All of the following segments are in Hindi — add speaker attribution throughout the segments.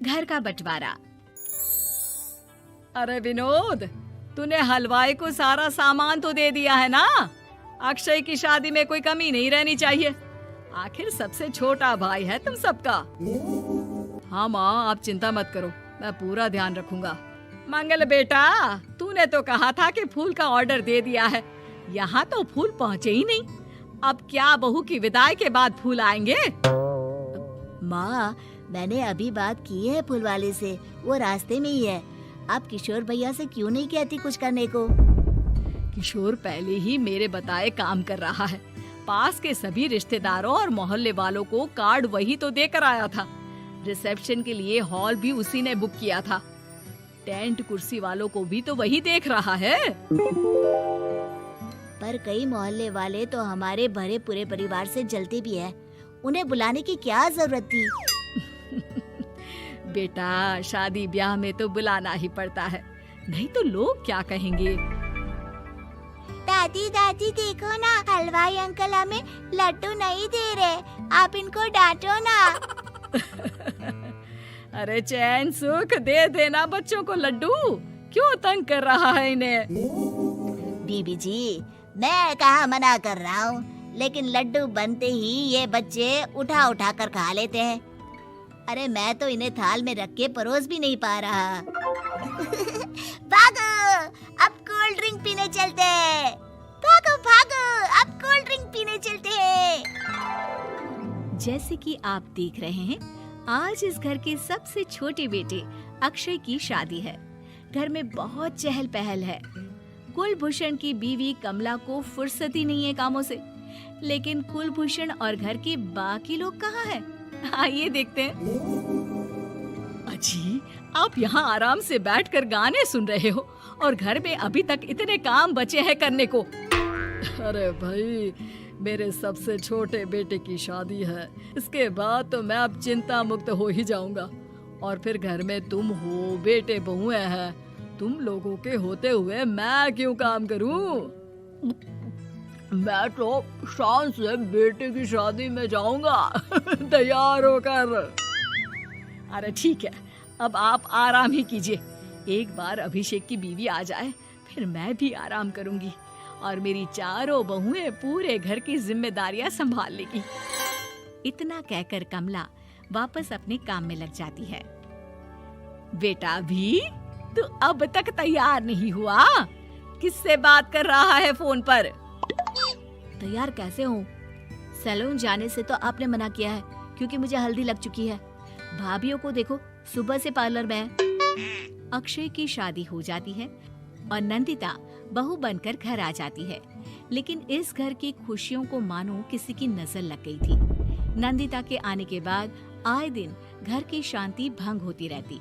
Speaker 1: घर का बंटवारा।
Speaker 2: अरे विनोद, तूने हलवाई को सारा सामान तो दे दिया है ना? अक्षय की शादी में कोई कमी नहीं रहनी चाहिए। आखिर सबसे छोटा भाई है तुम सबका। हाँ माँ, आप चिंता मत करो, मैं पूरा ध्यान रखूंगा। मंगल बेटा, तूने तो कहा था कि फूल का ऑर्डर दे दिया है, यहाँ तो फूल पहुँचे ही नहीं। अब क्या बहू की विदाई के बाद फूल आएंगे?
Speaker 3: माँ, मैंने अभी बात की है फूल वाले से, वो रास्ते में ही है। आप किशोर भैया से क्यों नहीं कहती कुछ करने को?
Speaker 2: किशोर पहले ही मेरे बताए काम कर रहा है। पास के सभी रिश्तेदारों और मोहल्ले वालों को कार्ड वही तो देकर आया था। रिसेप्शन के लिए हॉल भी उसी ने बुक किया था। टेंट कुर्सी वालों को भी तो वही देख रहा है।
Speaker 3: पर कई मोहल्ले वाले तो हमारे भरे पूरे परिवार से जलते भी हैं। उन्हें बुलाने की क्या जरूरत थी?
Speaker 2: बेटा, शादी ब्याह में तो बुलाना ही पड़ता है, नहीं तो लोग क्या कहेंगे।
Speaker 3: दादी दादी देखो ना, हलवाई अंकल हमें लड्डू नहीं दे रहे, आप इनको डांटो ना।
Speaker 2: अरे चैन सुख दे देना बच्चों को लड्डू, क्यों तंग कर रहा है इन्हें?
Speaker 3: बीबी जी, मैं कहाँ मना कर रहा हूँ, लेकिन लड्डू बनते ही ये बच्चे उठा उठा कर खा लेते हैं। अरे मैं तो इन्हें थाल में रख के परोस भी नहीं पा रहा। भागो, अब कोल्ड ड्रिंक पीने चलते हैं। भागो भागो, अब कोल्ड ड्रिंक पीने चलते हैं।
Speaker 1: जैसे कि आप देख रहे हैं, आज इस घर के सबसे छोटे बेटे अक्षय की शादी है। घर में बहुत चहल पहल है। कुलभूषण की बीवी कमला को फुर्सत ही नहीं है कामों से, लेकिन कुलभूषण और घर के बाकी लोग कहाँ हैं? आइए देखते हैं।
Speaker 2: अजी, आप यहाँ आराम से बैठकर गाने सुन रहे हो और घर में अभी तक इतने काम बचे हैं करने को। अरे भाई, मेरे सबसे छोटे बेटे की शादी है, इसके बाद तो मैं अब चिंता मुक्त हो ही जाऊंगा। और फिर घर में तुम हो, बेटे बहुएं हैं, तुम लोगों के होते हुए मैं क्यों काम करूं? मैं तो शान से बेटे की शादी में जाऊंगा तैयार होकर। अरे ठीक है, अब आप आराम ही कीजिए। एक बार अभिषेक की बीवी आ जाए, फिर मैं भी आराम करूंगी और मेरी चारों बहुएं पूरे घर की जिम्मेदारियां संभाल लेगी।
Speaker 1: इतना कहकर कमला वापस अपने काम में लग जाती है।
Speaker 2: बेटा भी, तू अब तक तैयार नहीं हुआ? किससे बात कर रहा है फोन पर?
Speaker 3: तैयार कैसे हूँ? सैलून जाने से तो आपने मना किया है, क्योंकि मुझे हल्दी लग चुकी है। भाभीयों को देखो, सुबह से पार्लर में है।
Speaker 1: अक्षय की शादी हो जाती है और नंदिता बहू बनकर घर आ जाती है, लेकिन इस घर की खुशियों को मानो किसी की नजर लग गई थी। नंदिता के आने के बाद आए दिन घर की शांति भंग होती रहती।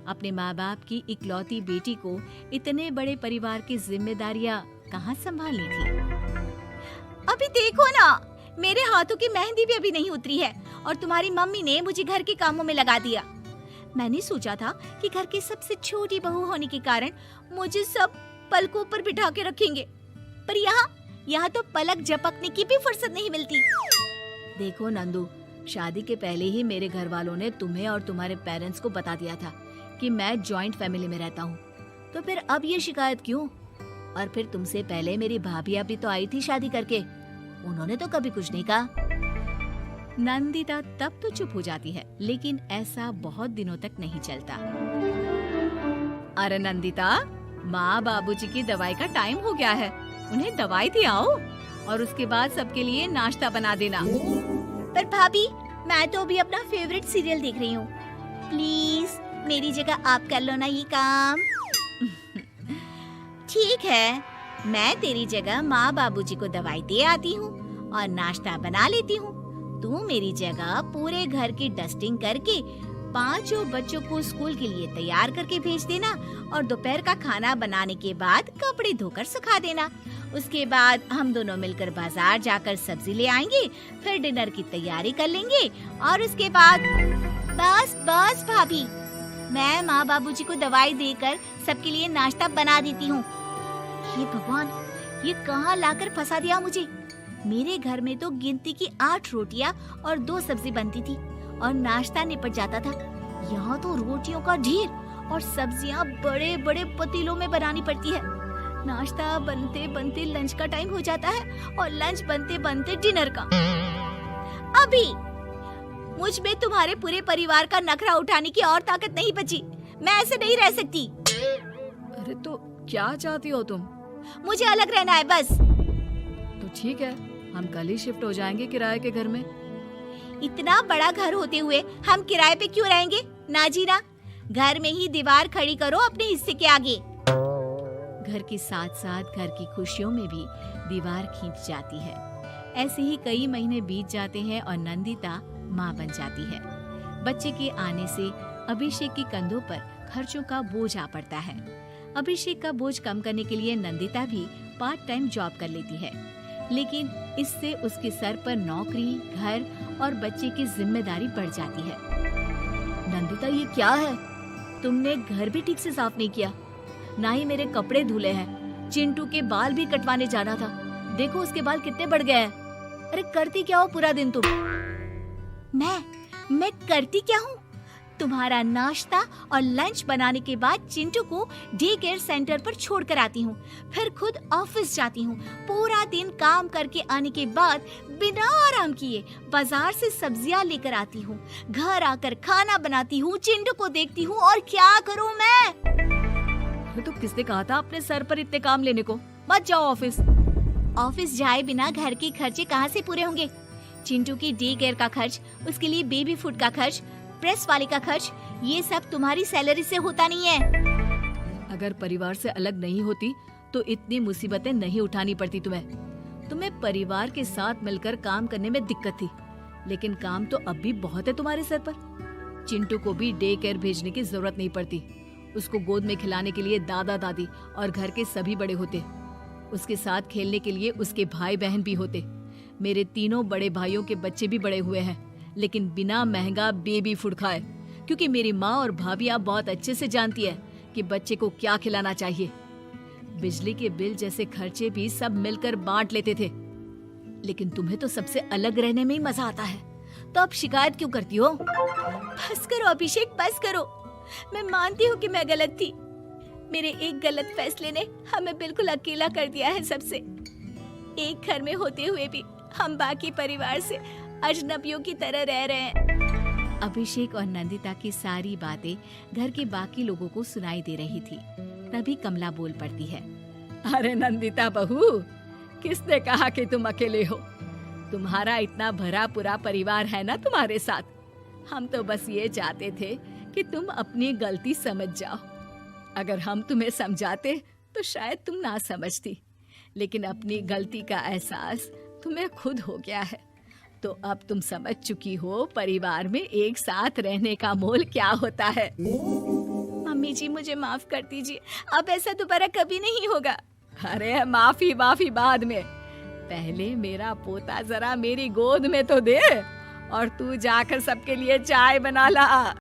Speaker 1: अपने माँ बाप की इकलौती बेटी को इतने बड़े परिवार की जिम्मेदारियां कहाँ संभालनी थी।
Speaker 3: अभी देखो ना, मेरे हाथों की मेहंदी भी अभी नहीं उतरी है और तुम्हारी मम्मी ने मुझे घर के कामों में लगा दिया। मैंने सोचा था कि घर की सबसे छोटी बहू होने के कारण मुझे सब पलकों पर बिठा के रखेंगे, पर यहाँ तो पलक झपकने की भी फुर्सत नहीं मिलती। देखो नंदू, शादी के पहले ही मेरे घर वालों ने तुम्हें और तुम्हारे पेरेंट्स को बता दिया था कि मैं जॉइंट फैमिली में रहता हूँ, तो फिर अब ये शिकायत क्यों? और फिर तुमसे पहले मेरी भाभी भी तो आई थी शादी करके, उन्होंने तो कभी कुछ नहीं कहा।
Speaker 1: नंदिता तब तो चुप हो जाती है, लेकिन ऐसा बहुत दिनों तक नहीं चलता।
Speaker 2: अरे नंदिता, माँ बाबूजी की दवाई का टाइम हो गया है, उन्हें दवाई दी आओ और उसके बाद सबके लिए नाश्ता बना देना।
Speaker 3: पर भाभी, मैं तो अभी अपना फेवरेट सीरियल देख रही हूँ, प्लीज मेरी जगह आप कर लो ना ये काम। ठीक है, मैं तेरी जगह माँ बाबूजी को दवाई दे आती हूँ और नाश्ता बना लेती हूँ। तू मेरी जगह पूरे घर की डस्टिंग करके 5 बच्चों को स्कूल के लिए तैयार करके भेज देना और दोपहर का खाना बनाने के बाद कपड़े धोकर सुखा देना। उसके बाद हम दोनों मिलकर बाजार जाकर सब्जी ले आएंगे, फिर डिनर की तैयारी कर लेंगे और उसके बाद बस भाभी, मैं माँ बाबूजी को दवाई देकर सबके लिए नाश्ता बना देती हूँ। ये भगवान, ये कहाँ लाकर फंसा दिया मुझे। मेरे घर में तो गिनती की 8 रोटियाँ और 2 सब्जी बनती थी और नाश्ता निपट जाता था, यहाँ तो रोटियों का ढेर और सब्जियाँ बड़े बड़े पतीलों में बनानी पड़ती है। नाश्ता बनते बनते लंच का टाइम हो जाता है और लंच बनते बनते डिनर का। अभी मुझ में तुम्हारे पूरे परिवार का नखरा उठाने की और ताकत नहीं बची। मैं ऐसे नहीं रह सकती।
Speaker 2: अरे तो क्या चाहती हो तुम?
Speaker 3: मुझे अलग रहना है बस।
Speaker 2: तो ठीक है, हम कल ही शिफ्ट हो जाएंगे किराए के घर में।
Speaker 3: इतना बड़ा घर होते हुए हम किराए पे क्यों रहेंगे? ना जी ना, घर में ही दीवार खड़ी करो अपने हिस्से के आगे।
Speaker 1: घर के साथ साथ घर की खुशियों में भी दीवार खींच जाती है। ऐसे ही कई महीने बीत जाते हैं और नंदिता माँ बन जाती है। बच्चे के आने से अभिषेक के कंधों पर खर्चों का बोझ आ पड़ता है। अभिषेक का बोझ कम करने के लिए नंदिता भी पार्ट टाइम जॉब कर लेती है, लेकिन इससे उसके सर पर नौकरी, घर और बच्चे की जिम्मेदारी बढ़ जाती है।
Speaker 2: नंदिता, ये क्या है? तुमने घर भी ठीक से साफ नहीं किया, ना ही मेरे कपड़े धुले हैं। चिंटू के बाल भी कटवाने जाना था, देखो उसके बाल कितने बढ़ गए हैं। अरे करती क्या हो पूरा दिन तुम?
Speaker 3: मैं करती क्या हूँ? तुम्हारा नाश्ता और लंच बनाने के बाद चिंटू को डे केयर सेंटर पर छोड़ कर आती हूँ, फिर खुद ऑफिस जाती हूँ। पूरा दिन काम करके आने के बाद बिना आराम किए बाजार से सब्जियाँ लेकर आती हूँ, घर आकर खाना बनाती हूँ, चिंटू को देखती हूँ और क्या करूँ मैं?
Speaker 2: तो किसने कहा था अपने सर पर इतने काम लेने को? मत जाओ ऑफिस।
Speaker 3: ऑफिस जाए बिना घर के खर्चे कहाँ से पूरे होंगे? चिंटू की डे केयर का खर्च, उसके लिए बेबी फूड का खर्च, प्रेस वाले का खर्च, ये सब तुम्हारी सैलरी से होता नहीं है।
Speaker 2: अगर परिवार से अलग नहीं होती तो इतनी मुसीबतें नहीं उठानी पड़ती तुम्हें परिवार के साथ मिलकर काम करने में दिक्कत थी, लेकिन काम तो अब भी बहुत है तुम्हारे सर पर। चिंटू को भी डे केयर भेजने की जरूरत नहीं पड़ती। उसको गोद में खिलाने के लिए दादा दादी और घर के सभी बड़े होते। उसके साथ खेलने के लिए उसके भाई बहन भी होते। मेरे तीनों बड़े भाइयों के बच्चे भी बड़े हुए हैं, लेकिन बिना महंगा बेबी फूड खाए, क्योंकि मेरी माँ और भाभियाँ बहुत अच्छे से जानती है कि बच्चे को क्या खिलाना चाहिए। बिजली के बिल जैसे खर्चे भी सब मिलकर बांट लेते थे, लेकिन तुम्हें तो सबसे अलग रहने में ही मजा आता है, तो अब शिकायत क्यों करती हो?
Speaker 3: बस करो अभिषेक, बस करो। मैं मानती हूँ कि मैं गलत थी। मेरे एक गलत फैसले ने हमें बिल्कुल अकेला कर दिया है सबसे। एक घर में होते हुए भी हम बाकी परिवार से अजनबियों की तरह रह रहे हैं।
Speaker 1: अभिषेक और नंदिता की सारी बातें घर के बाकी लोगों को सुनाई दे रही थी। तभी कमला बोल पड़ती है।
Speaker 2: अरे नंदिता बहू, किसने कहा कि तुम अकेले हो? तुम्हारा इतना भरा पूरा परिवार है ना तुम्हारे साथ। हम तो बस ये चाहते थे कि तुम अपनी गलती समझ जाओ। अगर हम तुम्हें समझाते तो शायद तुम ना समझती, लेकिन अपनी गलती का एहसास तुम्हें खुद हो गया है, तो अब तुम समझ चुकी हो परिवार में एक साथ रहने का मोल क्या होता है।
Speaker 3: मम्मी जी, मुझे माफ कर दीजिए, अब ऐसा दोबारा कभी नहीं होगा।
Speaker 2: अरे माफी बाद में, पहले मेरा पोता जरा मेरी गोद में तो दे, और तू जाकर सबके लिए चाय बना ला।